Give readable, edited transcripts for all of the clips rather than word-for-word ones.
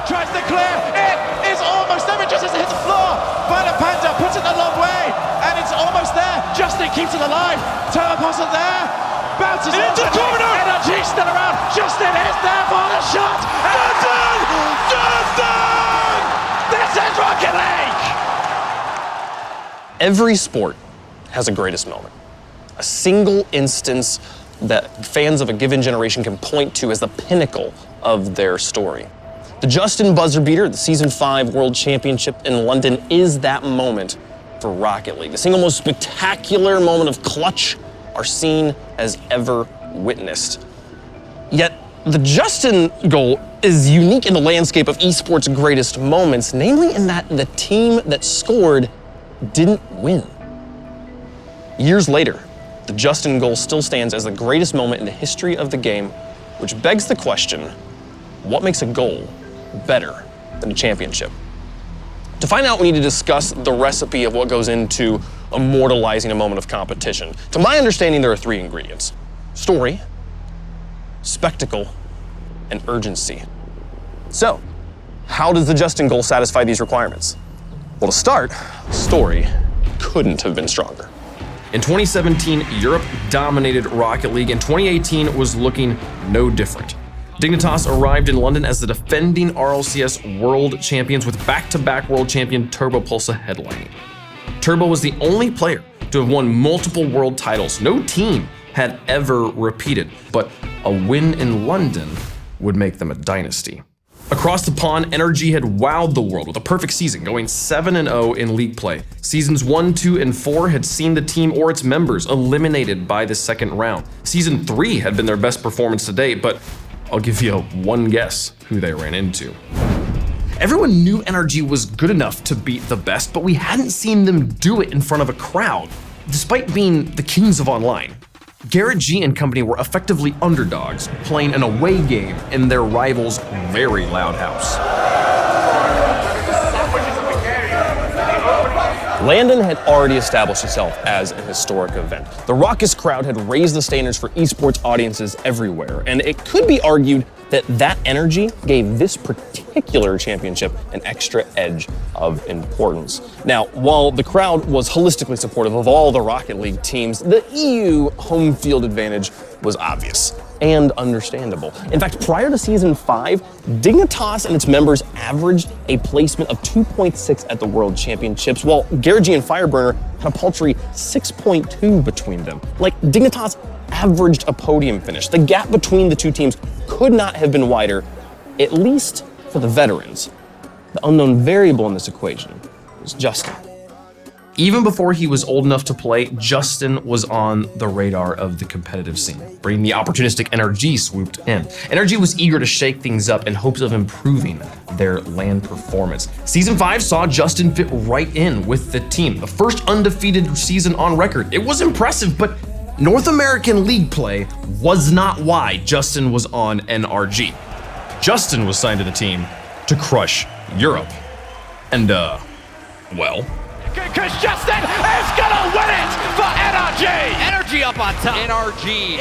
tries to clear. It is almost there. It just has hit the floor. But the Panda puts it a long way, and it's almost there. Justin keeps it alive. Turbo wasn't there. Bounces into the corner. Energy still around. Justin is there for the shot. Justin! This is Rocket League! Every sport has a greatest moment. A single instance that fans of a given generation can point to as the pinnacle of their story. The Justin buzzer beater, the Season 5 World Championship in London, is that moment for Rocket League. The single most spectacular moment of clutch our scene has ever witnessed. Yet, the Justin goal is unique in the landscape of esports' greatest moments, namely in that the team that scored didn't win. Years later, the Justin goal still stands as the greatest moment in the history of the game, which begs the question, what makes a goal better than a championship? To find out, we need to discuss the recipe of what goes into immortalizing a moment of competition. To my understanding, there are 3 ingredients: story, spectacle, and urgency. So, how does the Justin goal satisfy these requirements? Well, to start, story couldn't have been stronger. In 2017, Europe dominated Rocket League, and 2018 was looking no different. Dignitas arrived in London as the defending RLCS World Champions with back-to-back World Champion Turbo Pulsa headlining. Turbo was the only player to have won multiple world titles. No team had ever repeated, but a win in London would make them a dynasty. Across the pond, NRG had wowed the world with a perfect season, going 7-0 in league play. Seasons 1, 2, and 4 had seen the team or its members eliminated by the second round. Season 3 had been their best performance to date, but I'll give you one guess who they ran into. Everyone knew NRG was good enough to beat the best, but we hadn't seen them do it in front of a crowd, despite being the kings of online. Garrett G and company were effectively underdogs, playing an away game in their rival's very loud house. London had already established itself as an historic event. The raucous crowd had raised the standards for esports audiences everywhere, and it could be argued that that energy gave this particular championship an extra edge of importance. Now, while the crowd was holistically supportive of all the Rocket League teams, the EU home field advantage was obvious and understandable. In fact, prior to Season 5, Dignitas and its members averaged a placement of 2.6 at the World Championships, while Garage and Fireburner had a paltry 6.2 between them. Like, Dignitas averaged a podium finish. The gap between the two teams could not have been wider, at least for the veterans. The unknown variable in this equation was Justin. Even before he was old enough to play, Justin was on the radar of the competitive scene, bringing the opportunistic NRG swooped in. NRG was eager to shake things up in hopes of improving their LAN performance. Season 5 saw Justin fit right in with the team, the first undefeated season on record. It was impressive, but North American League play was not why Justin was on NRG. Justin was signed to the team to crush Europe. And, well, because Justin is gonna win it for NRG! Energy up on top. NRG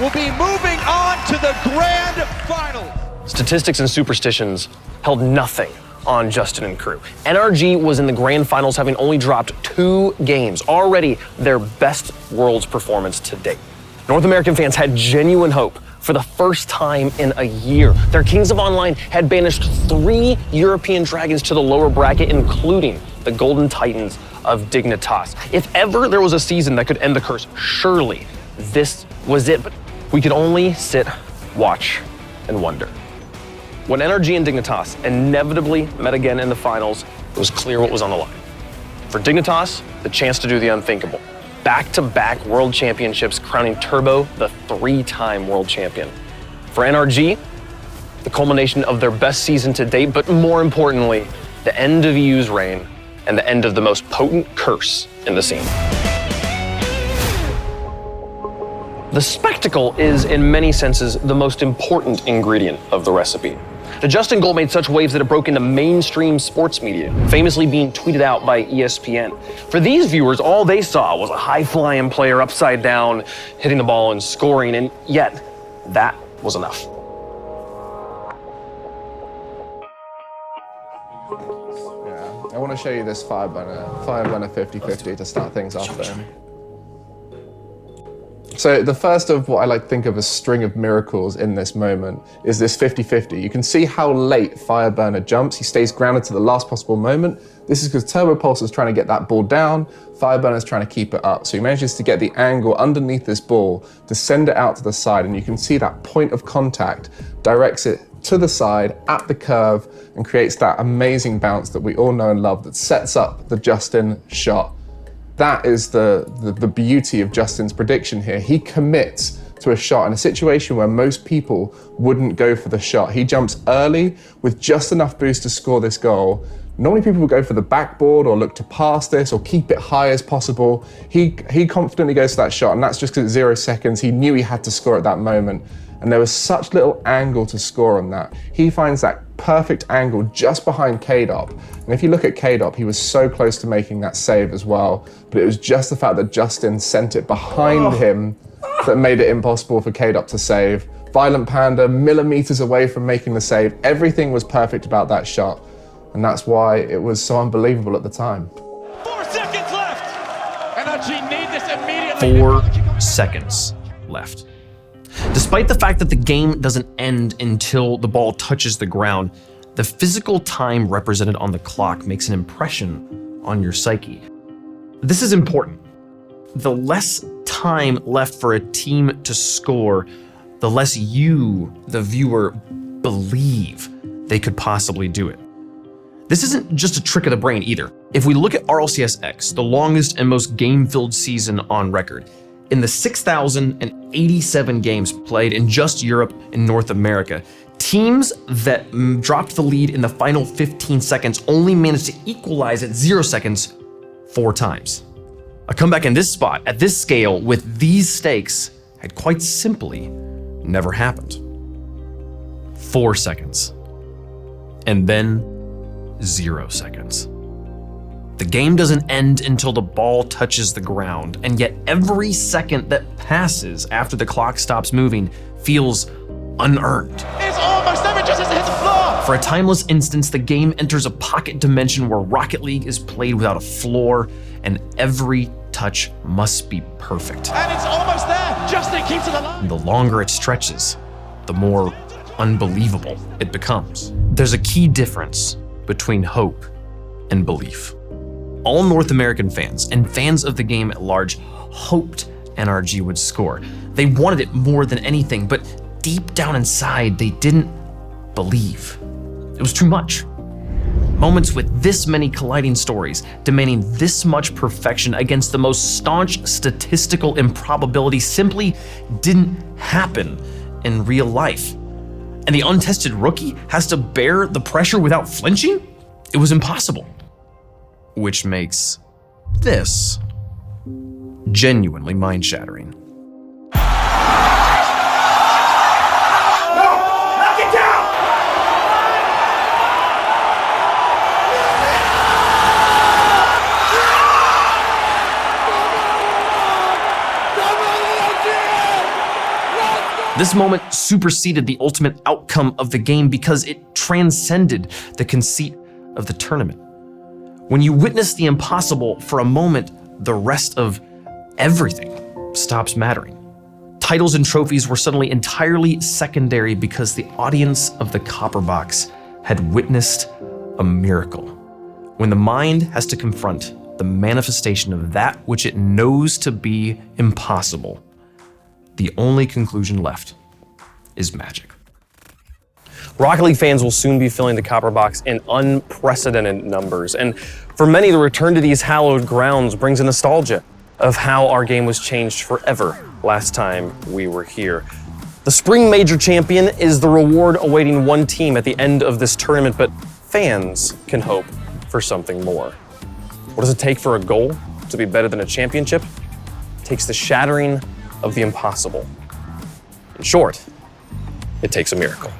will be moving on to the grand final. Statistics and superstitions held nothing on Justin and crew. NRG was in the grand finals, having only dropped 2 games, already their best Worlds performance to date. North American fans had genuine hope for the first time in a year. Their Kings of Online had banished 3 European dragons to the lower bracket, including the Golden Titans of Dignitas. If ever there was a season that could end the curse, surely this was it. But we could only sit, watch, and wonder. When NRG and Dignitas inevitably met again in the finals, it was clear what was on the line. For Dignitas, the chance to do the unthinkable. Back-to-back world championships, crowning Turbo the 3-time world champion. For NRG, the culmination of their best season to date, but more importantly, the end of EU's reign and the end of the most potent curse in the scene. The spectacle is, in many senses, the most important ingredient of the recipe. The Justin goal made such waves that it broke into mainstream sports media, famously being tweeted out by ESPN. For these viewers, all they saw was a high-flying player upside down, hitting the ball and scoring, and yet, that was enough. Yeah, I want to show you this Fireburner 50-50 to start things off then. So the first of what I like to think of as string of miracles in this moment is this 50-50. You can see how late Fireburner jumps. He stays grounded to the last possible moment. This is because Turbo Pulse is trying to get that ball down. Fireburner is trying to keep it up. So he manages to get the angle underneath this ball to send it out to the side. And you can see that point of contact directs it to the side at the curve and creates that amazing bounce that we all know and love that sets up the Justin shot. That is the beauty of Justin's prediction here. He commits to a shot in a situation where most people wouldn't go for the shot. He jumps early with just enough boost to score this goal. Normally people would go for the backboard or look to pass this or keep it high as possible. He confidently goes for that shot, and that's just because it's 0 seconds. He knew he had to score at that moment. And there was such little angle to score on that. He finds that perfect angle just behind K-Dop. And if you look at K-Dop, he was so close to making that save as well. But it was just the fact that Justin sent it behind him that made it impossible for K-Dop to save. Violent Panda, millimeters away from making the save. Everything was perfect about that shot. And that's why it was so unbelievable at the time. 4 seconds left! NRG need this immediately. 4 seconds left. Despite the fact that the game doesn't end until the ball touches the ground, the physical time represented on the clock makes an impression on your psyche. This is important. The less time left for a team to score, the less you, the viewer, believe they could possibly do it. This isn't just a trick of the brain either. If we look at RLCS X, the longest and most game-filled season on record, in the 6,087 games played in just Europe and North America, teams that dropped the lead in the final 15 seconds only managed to equalize at 0 seconds 4 times. A comeback in this spot, at this scale, with these stakes, had quite simply never happened. 4 seconds. And then 0 seconds. The game doesn't end until the ball touches the ground, and yet every second that passes after the clock stops moving feels unearned. It's almost there, it just has to hit the floor! For a timeless instance, the game enters a pocket dimension where Rocket League is played without a floor, and every touch must be perfect. And it's almost there, Justin keeps it alive! And the longer it stretches, the more unbelievable it becomes. There's a key difference between hope and belief. All North American fans and fans of the game at large hoped NRG would score. They wanted it more than anything, but deep down inside, they didn't believe. It was too much. Moments with this many colliding stories, demanding this much perfection against the most staunch statistical improbability simply didn't happen in real life. And the untested rookie has to bear the pressure without flinching? It was impossible. Which makes this genuinely mind-shattering. This moment superseded the ultimate outcome of the game because it transcended the conceit of the tournament. When you witness the impossible for a moment, the rest of everything stops mattering. Titles and trophies were suddenly entirely secondary because the audience of the Copper Box had witnessed a miracle. When the mind has to confront the manifestation of that which it knows to be impossible, the only conclusion left is magic. Rocket League fans will soon be filling the Copper Box in unprecedented numbers, and for many, the return to these hallowed grounds brings a nostalgia of how our game was changed forever last time we were here. The Spring Major Champion is the reward awaiting one team at the end of this tournament, but fans can hope for something more. What does it take for a goal to be better than a championship? It takes the shattering of the impossible. In short, it takes a miracle.